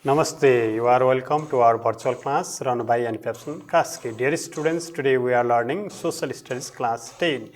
Namaste, you are welcome to our virtual class run by NPABSAN Kaski. Dear students, today we are learning Social Studies class 10,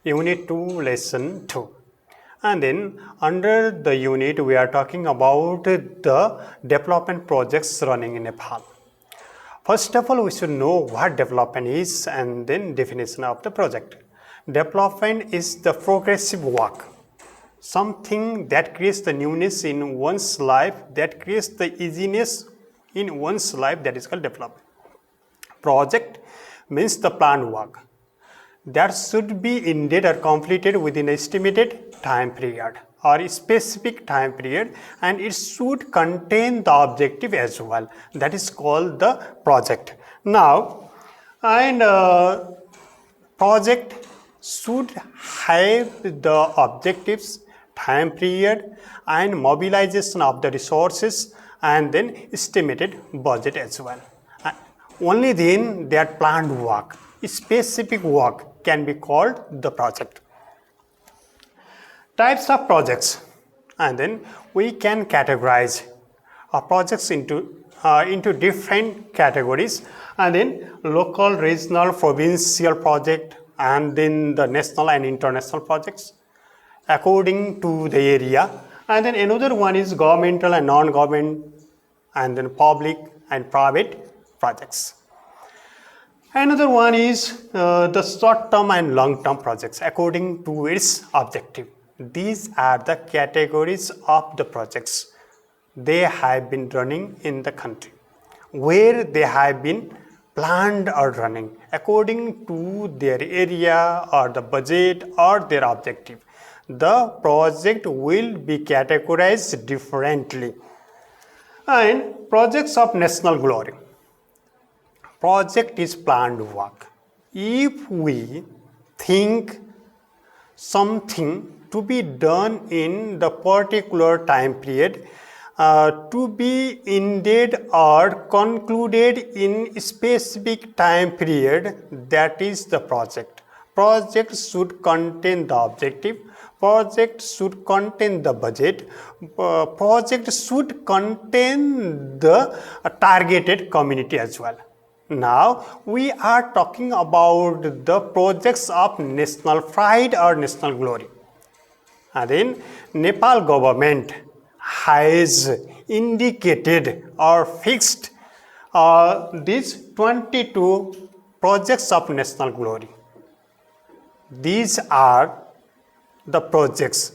Unit 2, Lesson 2. And then under the unit we are talking about the development projects running in Nepal. First of all, we should know what development is and then definition of the project. Development is the progressive work. Something that creates the newness in one's life, that creates the easiness in one's life, that is called development. Project means the planned work that should be ended or completed within an estimated time period or a specific time period, and it should contain the objective as well. That is called the project. Now, project should have the objectives, time period, and mobilization of the resources, and then estimated budget as well. Only then that planned work, specific work, can be called the project. Types of projects, and then we can categorize projects into different categories, and then local, regional, provincial project, and then the national and international projects according to the area, and then another one is governmental and non-government, and then public and private projects. Another one is the short-term and long-term projects according to its objective. These are the categories of the projects. They have been running in the country, where they have been planned or running according to their area or the budget or their objective. The project will be categorized differently. And projects of national glory. Project is planned work. If we think something to be done in the particular time period, to be ended or concluded in specific time period, that is the project. Project should contain the objective. Project should contain the budget. Project should contain the targeted community as well. Now we are talking about the projects of national pride or national glory. And then Nepal government has indicated or fixed these 22 projects of national glory. These are the projects.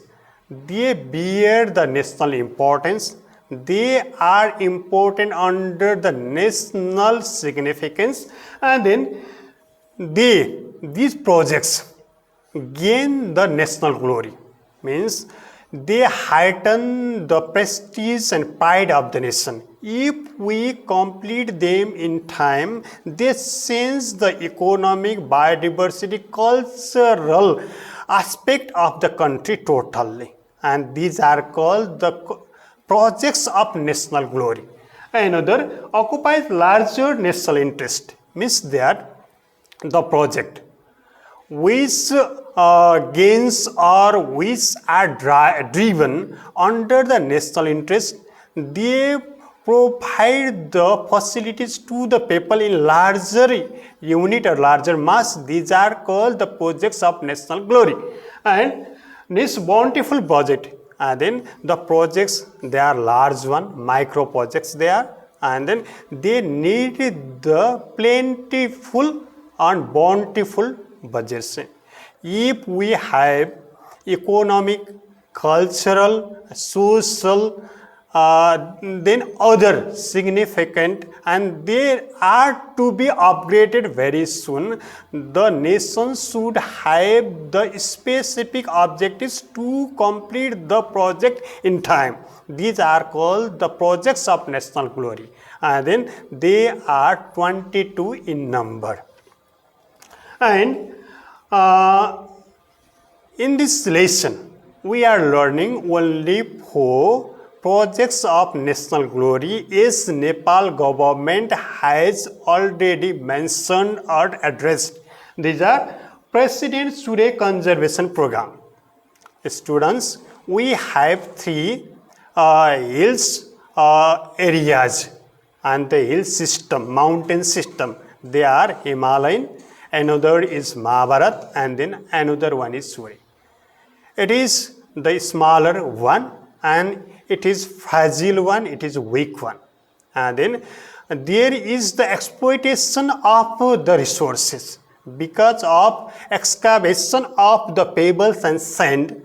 They bear the national importance. They are important under the national significance, and then these projects gain the national glory. Means they heighten the prestige and pride of the nation. If we complete them in time, they change the economic, biodiversity, cultural aspect of the country totally, and these are called the projects of national glory. Another occupies larger national interest, means that the project which gains or which are driven under the national interest, they provide the facilities to the people in larger unit or larger mass. These are called the projects of national glory. And this bountiful budget, and then the projects, they are large one, micro projects they are, and then they need the plentiful and bountiful budgets. If we have economic, cultural, social, then other significant, and they are to be upgraded very soon, the nation should have the specific objectives to complete the project in time. These are called the projects of national glory, and then they are 22 in number. And in this lesson we are learning only 4 projects of national glory as Nepal government has already mentioned or addressed. These are President Surya Conservation Program. Students, we have 3 hills areas and the hill system, mountain system. They are Himalayan, another is Mahabharat, and then another one is Suri. It is the smaller one and it is fragile one, it is weak one. And then there is the exploitation of the resources because of excavation of the pebbles and sand.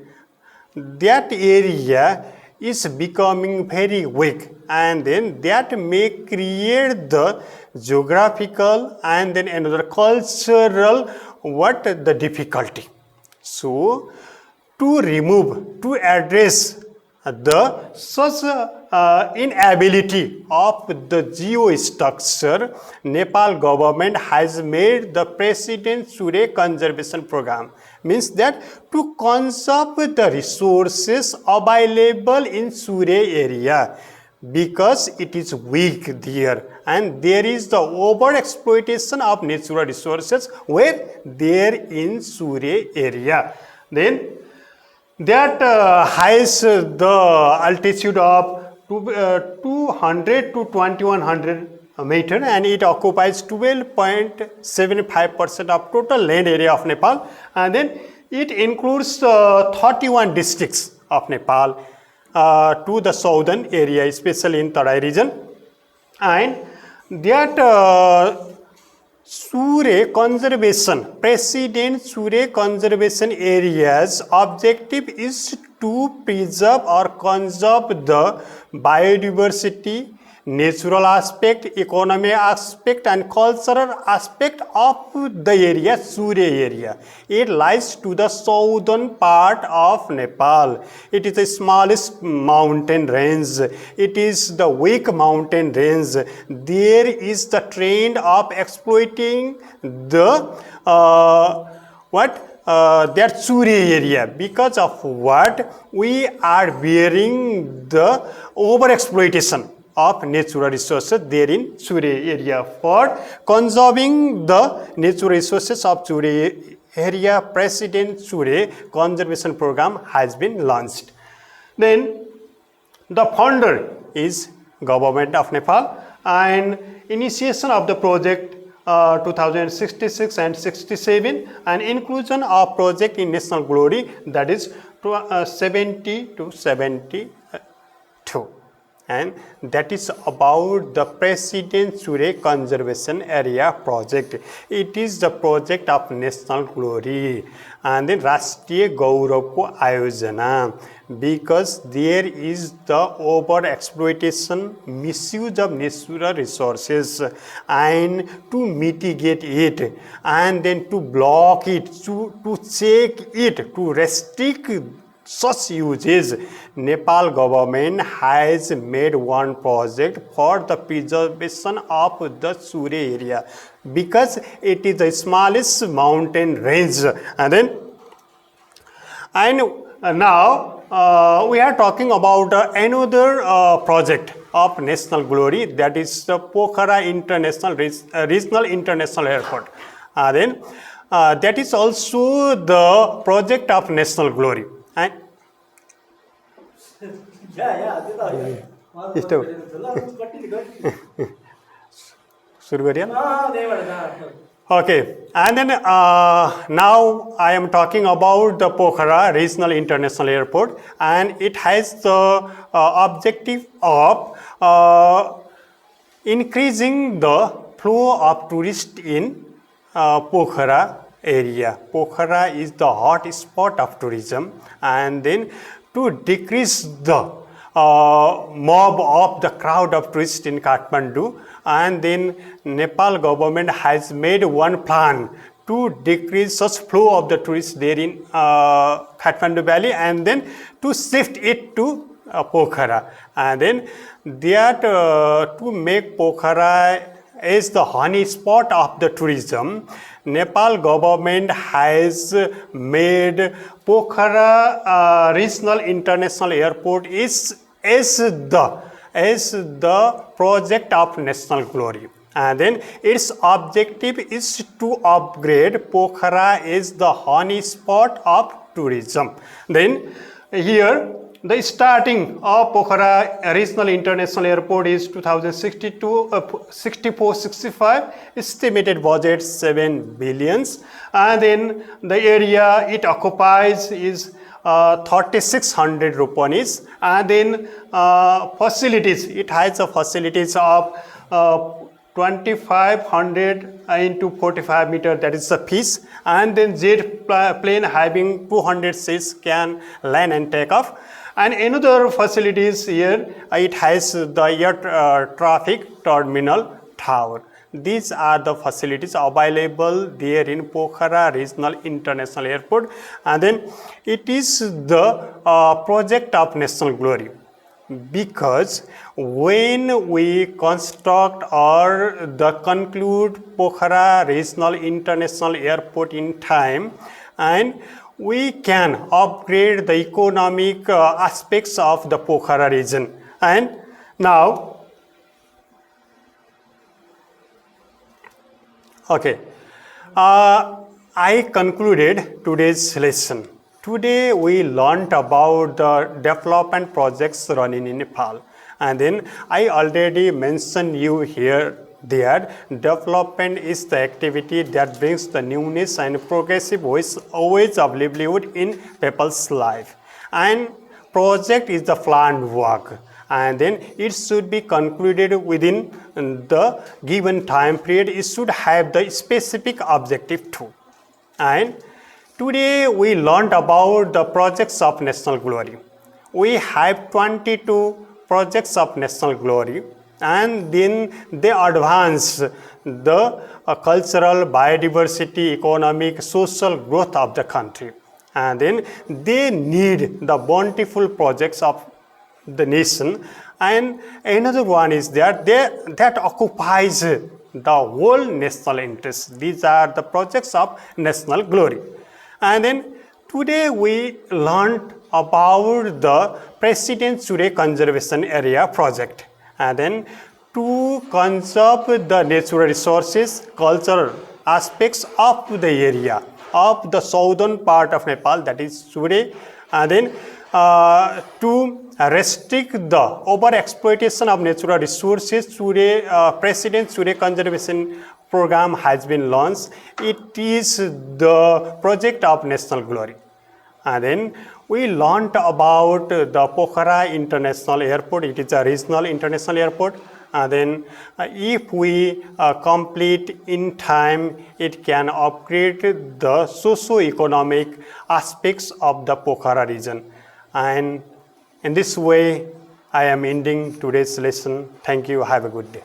That area is becoming very weak, and then that may create the geographical and then another cultural the difficulty. So to address the such inability of the geostructure, Nepal government has made the President Surya Conservation Program. Means that to conserve the resources available in Surya area because it is weak there and there is the over exploitation of natural resources where there in Surya area. Then that has the altitude of 200 to 2100 meter and it occupies 12.75% of total land area of Nepal, and then it includes 31 districts of Nepal to the southern area, especially in Tarai region. And that Surya conservation, President Surya conservation areas objective is to preserve or conserve the biodiversity, natural aspect, economic aspect and cultural aspect of the area, Surya area. It lies to the southern part of Nepal. It is the smallest mountain range. It is the weak mountain range. There is the trend of exploiting the that Surya area, because of what we are bearing the over exploitation of natural resources there in Surya area. For conserving the natural resources of Surya area, President Surya Conservation Program has been launched. Then the funder is Government of Nepal, and initiation of the project 2066 and 67 and inclusion of project in national glory, that is 70 to 72. And that is about the President Surya Conservation Area project. It is the project of national glory and then Rashtriya Gaurav ko Ayojana, because there is the over exploitation, misuse of natural resources, and to mitigate it and then to block it, to check it, to restrict such uses, Nepal government has made one project for the preservation of the Surya area because it is the smallest mountain range. And now we are talking about another project of national glory, that is the Pokhara Regional International Airport. That is also the project of national glory. And okay, and then now I am talking about the Pokhara Regional International Airport, and it has the objective of increasing the flow of tourists in Pokhara area. Pokhara is the hot spot of tourism, and then to decrease the mob of the crowd of tourists in Kathmandu, and then Nepal government has made one plan to decrease such flow of the tourists there in Kathmandu Valley and then to shift it to Pokhara, and then that to make Pokhara as the honey spot of the tourism, Nepal government has made Pokhara Regional International Airport as the project of national glory. And then its objective is to upgrade Pokhara as the honey spot of tourism. Then here The starting of Pokhara Regional International Airport is 2064-65, estimated budget 7 billions, and then the area it occupies is 3600 rupees, and then facilities, it has a facilities of 2500 into 45 meter, that is the pitch, and then jet plane having 200 seats can land and take off. And another facilities here, it has the air traffic terminal tower. These are the facilities available there in Pokhara Regional International Airport, and then it is the project of national glory, because when we construct or the conclude Pokhara Regional International Airport in time, and we can upgrade the economic aspects of the Pokhara region. And now, okay, I concluded today's lesson. Today we learned about the development projects running in Nepal, and then I already mentioned you here that development is the activity that brings the newness and progressive ways of livelihood in people's life, and project is the planned work, and then it should be concluded within the given time period. It should have the specific objective too. And today we learned about the projects of national glory. We have 22 projects of national glory, and then they advance the cultural, biodiversity, economic, social growth of the country, and then they need the bountiful projects of the nation. And another one is that occupies the whole national interest. These are the projects of national glory. And then today we learned about the President Surya Conservation Area project, and then to conserve the natural resources, cultural aspects of the area of the southern part of Nepal, that is Surya, and then to restrict the over-exploitation of natural resources. President Surya Conservation Program has been launched. It is the project of national glory. And then we learned about the Pokhara International Airport. It is a regional international airport. And then if we complete in time, it can upgrade the socio-economic aspects of the Pokhara region. And in this way, I am ending today's lesson. Thank you. Have a good day.